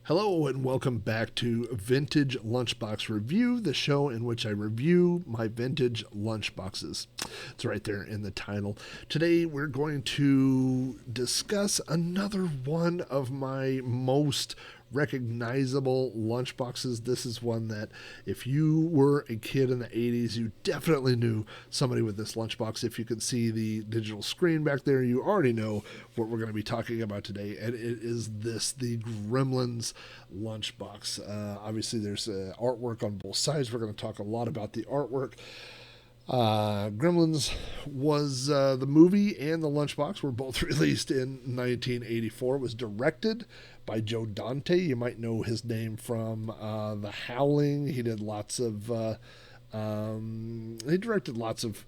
Hello and welcome back to Vintage Lunchbox Review, the show in which I review my vintage lunchboxes. It's right there in the title. Today we're going to discuss another one of my most recognizable lunchboxes. This is one that if you were a kid in the 80s, you definitely knew somebody with this lunchbox. If you can see the digital screen back there, you already know what we're going to be talking about today, and it is the Gremlins lunchbox. Obviously, there's artwork on both sides. We're going to talk a lot about the artwork. Gremlins was the movie and the lunchbox were both released in 1984. It was directed by Joe Dante. You might know his name from The Howling. He did lots of he directed lots of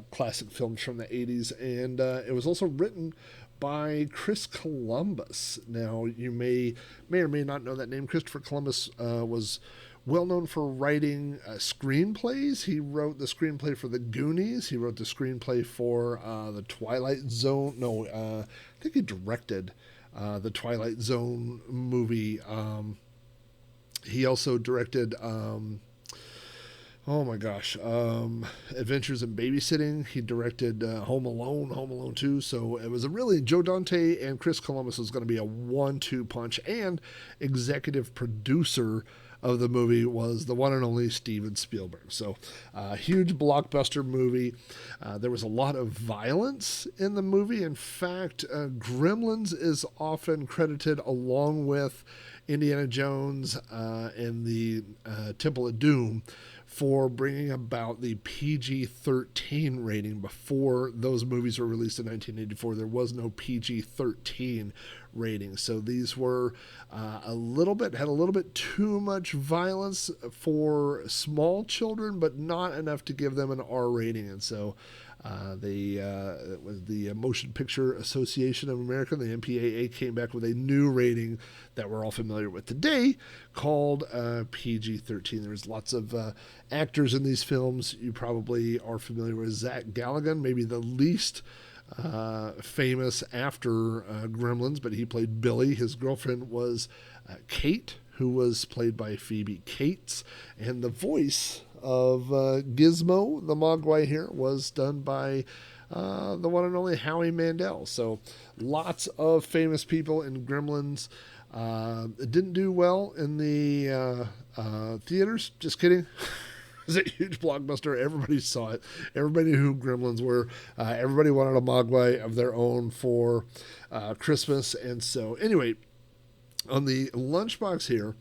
classic films from the 80s, and it was also written by Chris Columbus. Now, you may or may not know that name. Christopher Columbus was well known for writing screenplays. He wrote the screenplay for The Goonies. He wrote the screenplay for The Twilight Zone. No, I think he directed the Twilight Zone movie. He also directed, Adventures in Babysitting. He directed Home Alone 2. So it was a really, Joe Dante and Chris Columbus was going to be a 1-2 punch, and executive producer of the movie was the one and only Steven Spielberg. So huge blockbuster movie. There was a lot of violence in the movie. In fact, Gremlins is often credited along with Indiana Jones and the Temple of Doom for bringing about the PG-13 rating. Before those movies were released in 1984, there was no PG-13 rating. So these were had a little bit too much violence for small children, but not enough to give them an R rating. And so it was the Motion Picture Association of America, the MPAA, came back with a new rating that we're all familiar with today called PG-13. There's lots of actors in these films. You probably are familiar with Zach Galligan, maybe the least famous after Gremlins, but he played Billy. His girlfriend was Kate, who was played by Phoebe Cates, and the voice of Gizmo, the Mogwai here, was done by the one and only Howie Mandel. So lots of famous people in Gremlins. It didn't do well in the theaters. Just kidding. It was a huge blockbuster. Everybody saw it. Everybody knew who Gremlins were. Everybody wanted a Mogwai of their own for Christmas. And so anyway, on the lunchbox here,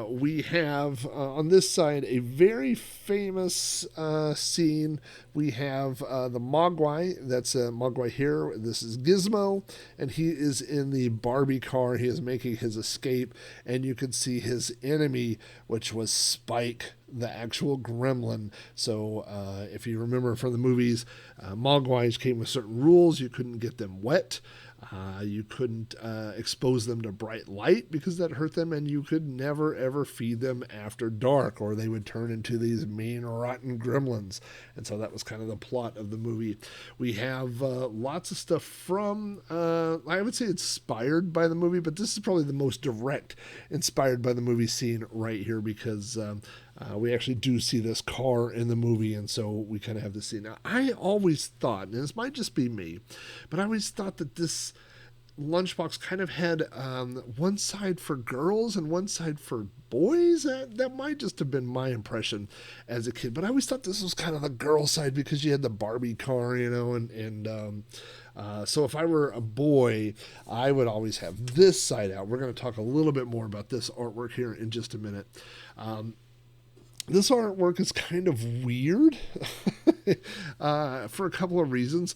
we have on this side a very famous scene. We have the Mogwai. That's Mogwai here. This is Gizmo, and he is in the Barbie car. He is making his escape, and you can see his enemy, which was Spike, the actual gremlin. So if you remember from the movies, Mogwais came with certain rules. You couldn't get them wet. You couldn't expose them to bright light because that hurt them, and you could never ever feed them after dark, or they would turn into these mean, rotten gremlins. And so that was kind of the plot of the movie. We have lots of stuff from, I would say inspired by the movie, but this is probably the most direct inspired by the movie scene right here, because we actually do see this car in the movie, and so we kind of have this scene. Now, I always thought, and this might just be me, but I always thought that this lunchbox kind of had one side for girls and one side for boys. That might just have been my impression as a kid, but I always thought this was kind of the girl side because you had the Barbie car, and so if I were a boy, I would always have this side out. We're going to talk a little bit more about this artwork here in just a minute. This artwork is kind of weird for a couple of reasons.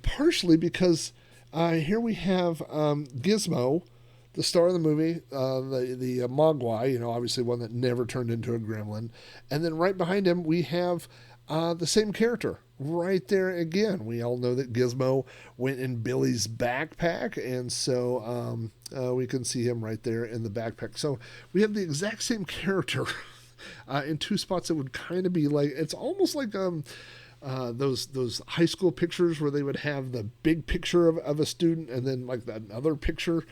Partially because here we have Gizmo, the star of the movie, the Mogwai, obviously one that never turned into a gremlin. And then right behind him, we have the same character right there again. We all know that Gizmo went in Billy's backpack, and so we can see him right there in the backpack. So we have the exact same character in two spots that would kind of be like, it's almost like those high school pictures where they would have the big picture of a student and then like another picture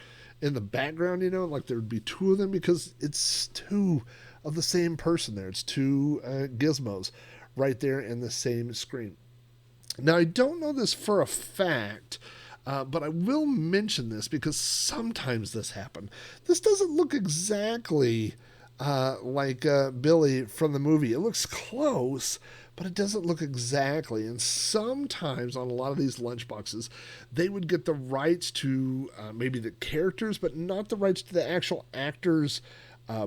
in the background, like there would be two of them because it's two of the same person there. It's two gizmos right there in the same screen. Now, I don't know this for a fact, but I will mention this because sometimes this happens. This doesn't look exactly like Billy from the movie. It looks close, but it doesn't look exactly. And sometimes on a lot of these lunchboxes, they would get the rights to maybe the characters, but not the rights to the actual actors'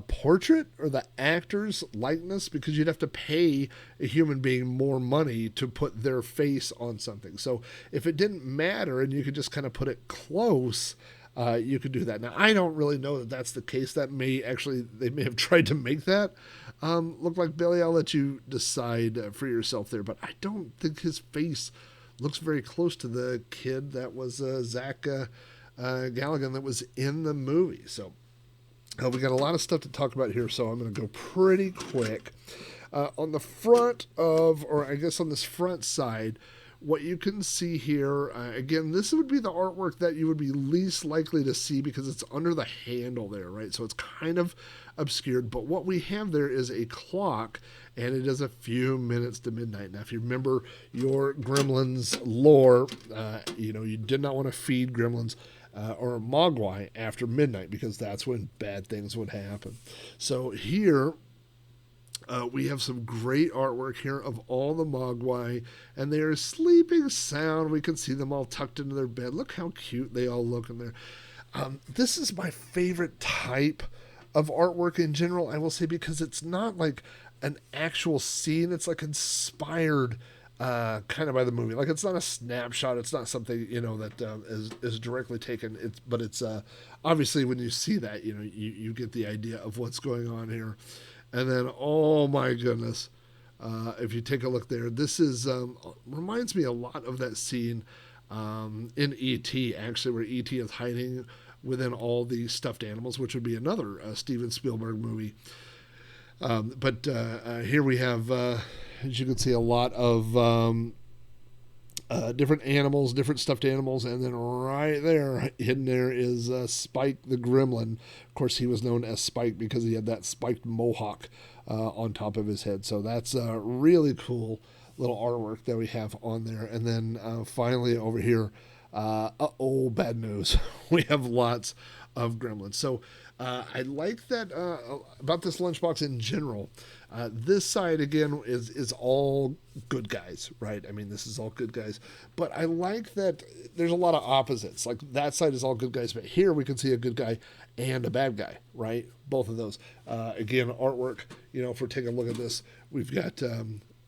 portrait or the actor's likeness, because you'd have to pay a human being more money to put their face on something. So if it didn't matter and you could just kind of put it close, you could do that. Now, I don't really know that that's the case. That may actually, they may have tried to make that look like Billy. I'll let you decide for yourself there, but I don't think his face looks very close to the kid that was Zach Galligan that was in the movie. So we got a lot of stuff to talk about here, so I'm going to go pretty quick. On the front of, or I guess on this front side, what you can see here, again, this would be the artwork that you would be least likely to see because it's under the handle there, right? So it's kind of obscured, but what we have there is a clock, and it is a few minutes to midnight. Now, if you remember your Gremlins lore, you did not want to feed Gremlins or Mogwai after midnight because that's when bad things would happen. So here we have some great artwork here of all the Mogwai, and they are sleeping sound. We can see them all tucked into their bed. Look how cute they all look in there. This is my favorite type of artwork in general, I will say, because it's not like an actual scene. It's like inspired kind of by the movie. Like it's not a snapshot. It's not something that is directly taken. But it's obviously when you see that, you get the idea of what's going on here. And then, oh my goodness, if you take a look there, this is reminds me a lot of that scene in E.T. actually, where E.T. is hiding within all the stuffed animals, which would be another Steven Spielberg movie. But here we have, as you can see, a lot of different animals, different stuffed animals, and then right there, hidden there, is Spike the Gremlin. Of course, he was known as Spike because he had that spiked mohawk on top of his head. So that's really cool little artwork that we have on there. And then finally over here, bad news. We have lots of Gremlins. So I like that about this lunchbox in general. This side, again, is all good guys, right? I mean, this is all good guys. But I like that there's a lot of opposites. Like, that side is all good guys, but here we can see a good guy and a bad guy, right? Both of those. Again, artwork, if we're taking a look at this, we've got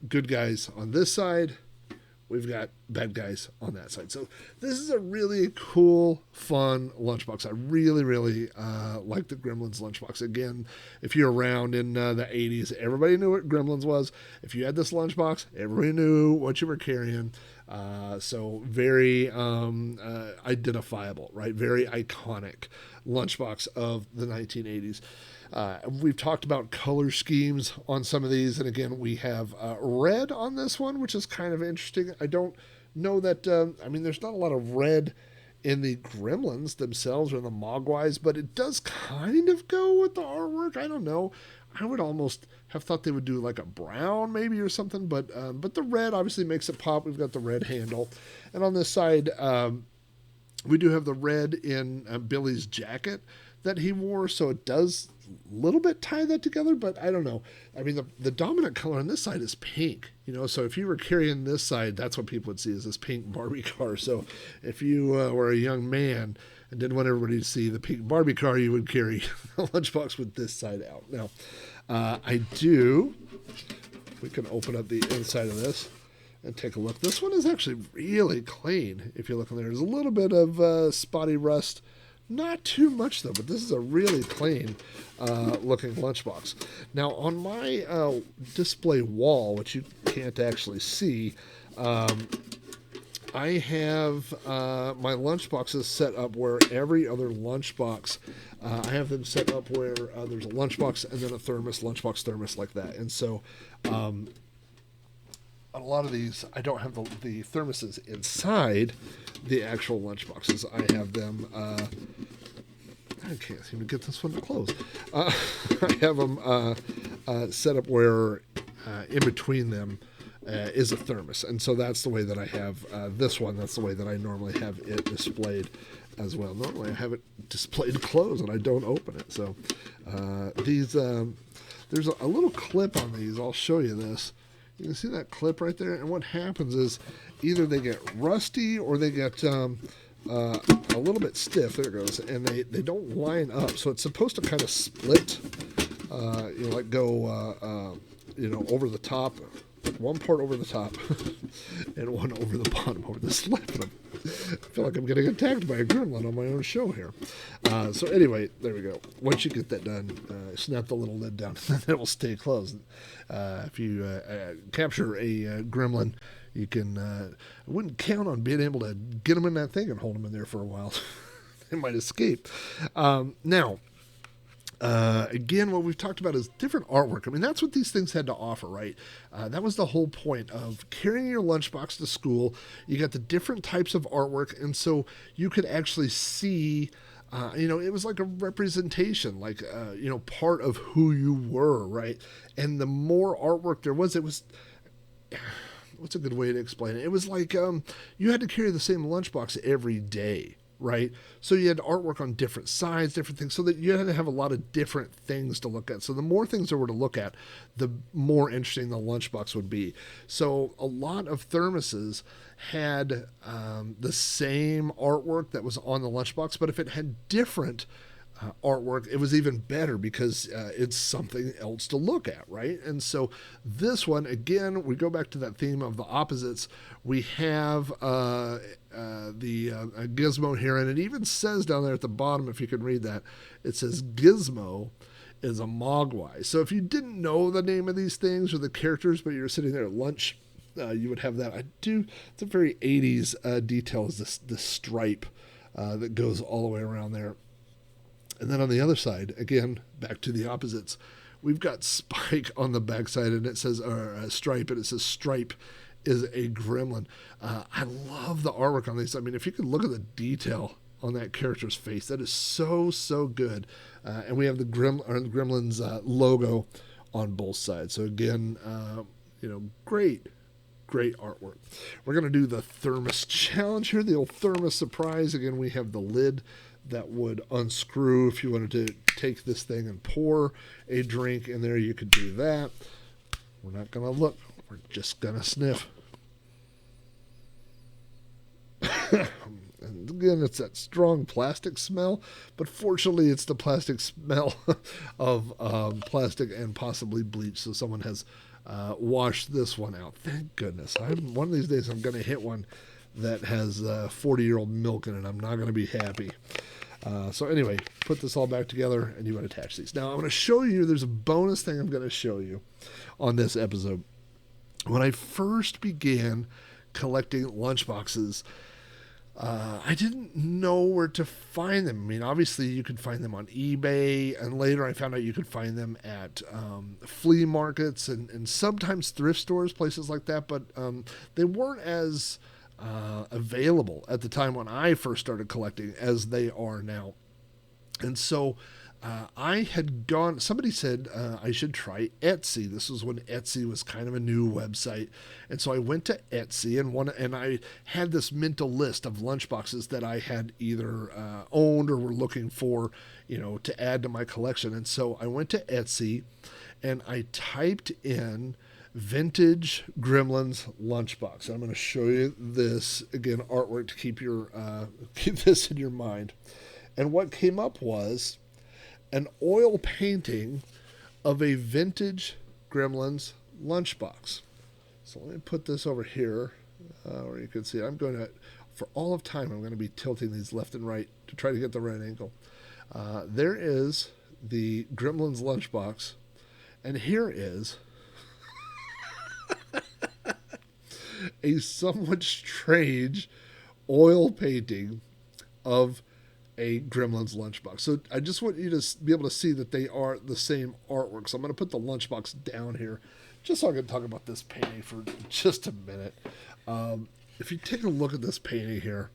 good guys on this side. We've got bad guys on that side. So this is a really cool, fun lunchbox. I really, really like the Gremlins lunchbox. Again, if you're around in the 80s, everybody knew what Gremlins was. If you had this lunchbox, everybody knew what you were carrying. So very identifiable, right? Very iconic lunchbox of the 1980s. We've talked about color schemes on some of these, and again, we have red on this one, which is kind of interesting. I don't know that, there's not a lot of red in the Gremlins themselves or the Mogwais, but it does kind of go with the artwork. I don't know. I would almost have thought they would do like a brown maybe or something, but the red obviously makes it pop. We've got the red handle. And on this side, we do have the red in Billy's jacket that he wore, so it does a little bit tie that together, but I don't know. I mean, the dominant color on this side is pink, so if you were carrying this side, that's what people would see, is this pink Barbie car. So if you were a young man and didn't want everybody to see the pink Barbie car, you would carry a lunchbox with this side out. Now, we can open up the inside of this and take a look. This one is actually really clean. If you look in there, there's a little bit of spotty rust. Not too much, though, but this is a really clean looking lunchbox. Now, on my display wall, which you can't actually see, I have my lunchboxes set up where every other lunchbox, I have them set up where there's a lunchbox and then a thermos, lunchbox thermos like that. And so on a lot of these, I don't have the thermoses inside the actual lunchboxes. I have them I can't seem to get this one to close. I have them set up where in between them is a thermos. And so that's the way that I have this one. That's the way that I normally have it displayed as well. Normally I have it displayed closed and I don't open it. So these, there's a little clip on these. I'll show you this. You can see that clip right there. And what happens is either they get rusty or they get a little bit stiff. There it goes. And they don't line up. So it's supposed to kind of split, like go, over the top. One part over the top and one over the bottom, over the lip. I feel like I'm getting attacked by a gremlin on my own show here. So anyway, there we go. Once you get that done, snap the little lid down and it will stay closed. If you capture a gremlin, you can, I wouldn't count on being able to get them in that thing and hold them in there for a while. They might escape. Now, again, what we've talked about is different artwork. I mean, that's what these things had to offer, right? That was the whole point of carrying your lunchbox to school. You got the different types of artwork, and so you could actually see, it was like a representation, like, part of who you were, right? And the more artwork there was, it was... What's a good way to explain it? It was like you had to carry the same lunchbox every day, right? So you had artwork on different sides, different things, so that you had to have a lot of different things to look at. So the more things there were to look at, the more interesting the lunchbox would be. So a lot of thermoses had the same artwork that was on the lunchbox, but if it had different artwork, it was even better because it's something else to look at, right? And so this one, again, we go back to that theme of the opposites. We have the gizmo here, and it even says down there at the bottom, if you can read that, it says Gizmo is a mogwai. So if you didn't know the name of these things or the characters, but you're sitting there at lunch, you would have that. It's a very 80s detail, is this stripe that goes all the way around there. And then on the other side, again, back to the opposites, we've got Spike on the backside, and it says, Stripe, and it says Stripe is a gremlin. I love the artwork on these. I mean, if you could look at the detail on that character's face, that is so, so good. And we have the Gremlins logo on both sides. So again, great artwork. We're going to do the thermos challenge here, the old thermos surprise. Again, we have the lid that would unscrew. If you wanted to take this thing and pour a drink in there, you could do that. We're not going to look. We're just going to sniff. And again, it's that strong plastic smell, but fortunately it's the plastic smell of plastic and possibly bleach. So someone has washed this one out. Thank goodness. One of these days I'm going to hit one that has 40-year-old milk in it. I'm not going to be happy. So anyway, put this all back together and you would attach these. Now I'm going to show you, there's a bonus thing I'm going to show you on this episode. When I first began collecting lunchboxes, I didn't know where to find them. I mean, obviously you could find them on eBay, and later I found out you could find them at flea markets and sometimes thrift stores, places like that, but they weren't as available at the time when I first started collecting as they are now. And so I had gone, somebody said I should try Etsy. This was when Etsy was kind of a new website. And so I went to Etsy and I had this mental list of lunchboxes that I had either owned or were looking for, to add to my collection. And so I went to Etsy and I typed in vintage Gremlins lunchbox. I'm going to show you this again, artwork to keep this in your mind. And what came up was an oil painting of a vintage Gremlins lunchbox. So let me put this over here where you can see it. I'm going to, for all of time, I'm going to be tilting these left and right to try to get the right angle. There is the Gremlins lunchbox, and here is a somewhat strange oil painting of a Gremlins lunchbox. So I just want you to be able to see that they are the same artwork. So I'm going to put the lunchbox down here just so I can talk about this painting for just a minute. If you take a look at this painting here,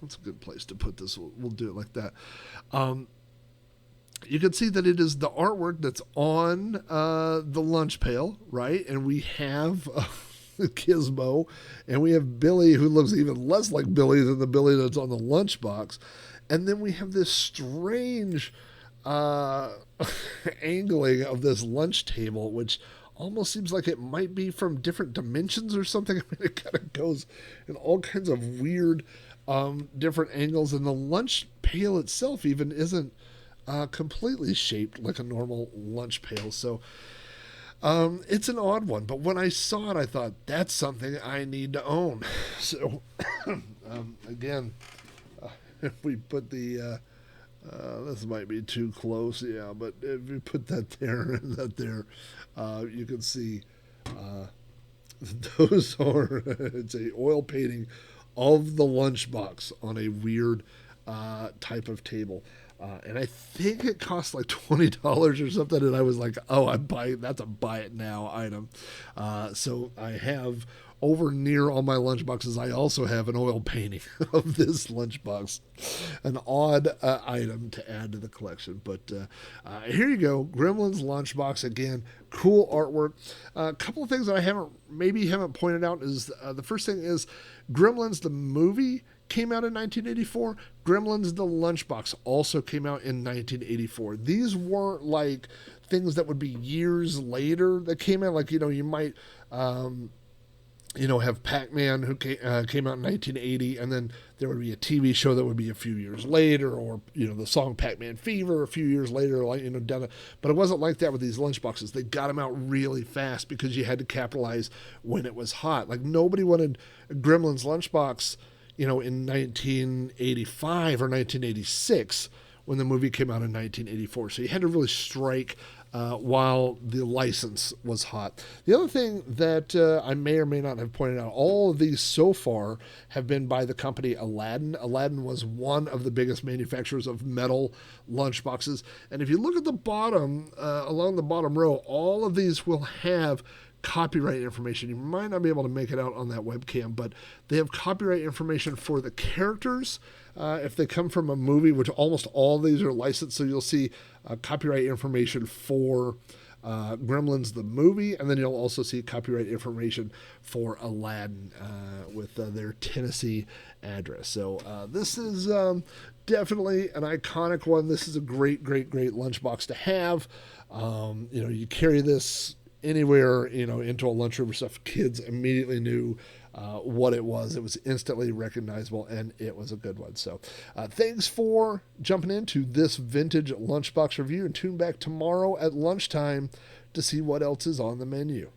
That's a good place to put this. We'll do it like that. You can see that it is the artwork that's on the lunch pail, right? And we have Gizmo, and we have Billy, who looks even less like Billy than the Billy that's on the lunchbox. And then we have this strange angling of this lunch table, which almost seems like it might be from different dimensions or something. I mean, it kind of goes in all kinds of weird different angles, and the lunch pail itself even isn't completely shaped like a normal lunch pail. So it's an odd one, but when I saw it, I thought that's something I need to own. So again, if we put the this might be too close, yeah, but if you put that there and that there, you can see those are, it's a oil painting of the lunchbox on a weird type of table. And I think it cost like $20 or something, and I was like, "Oh, that's a buy it now item." So I have over near all my lunchboxes. I also have an oil painting of this lunchbox, an odd item to add to the collection. But here you go, Gremlins lunchbox again. Cool artwork. A couple of things that I haven't pointed out is the first thing is Gremlins the movie came out in 1984. Gremlins the Lunchbox also came out in 1984. These weren't like things that would be years later that came out. Like, you might, have Pac-Man who came out in 1980, and then there would be a TV show that would be a few years later, or, the song Pac-Man Fever a few years later, but it wasn't like that with these lunchboxes. They got them out really fast because you had to capitalize when it was hot. Like, nobody wanted a Gremlins lunchbox in 1985 or 1986 when the movie came out in 1984. So you had to really strike while the license was hot. The other thing that I may or may not have pointed out, all of these so far have been by the company Aladdin. Aladdin was one of the biggest manufacturers of metal lunchboxes. And if you look at the bottom, along the bottom row, all of these will have copyright information. You might not be able to make it out on that webcam, but they have copyright information for the characters. If they come from a movie, which almost all of these are licensed, so you'll see copyright information for Gremlins the movie, and then you'll also see copyright information for Aladdin with their Tennessee address. So this is definitely an iconic one. This is a great, great, great lunchbox to have. You carry this anywhere, into a lunchroom or stuff. Kids immediately knew what it was. It was instantly recognizable, and it was a good one. So thanks for jumping into this vintage lunchbox review, and tune back tomorrow at lunchtime to see what else is on the menu.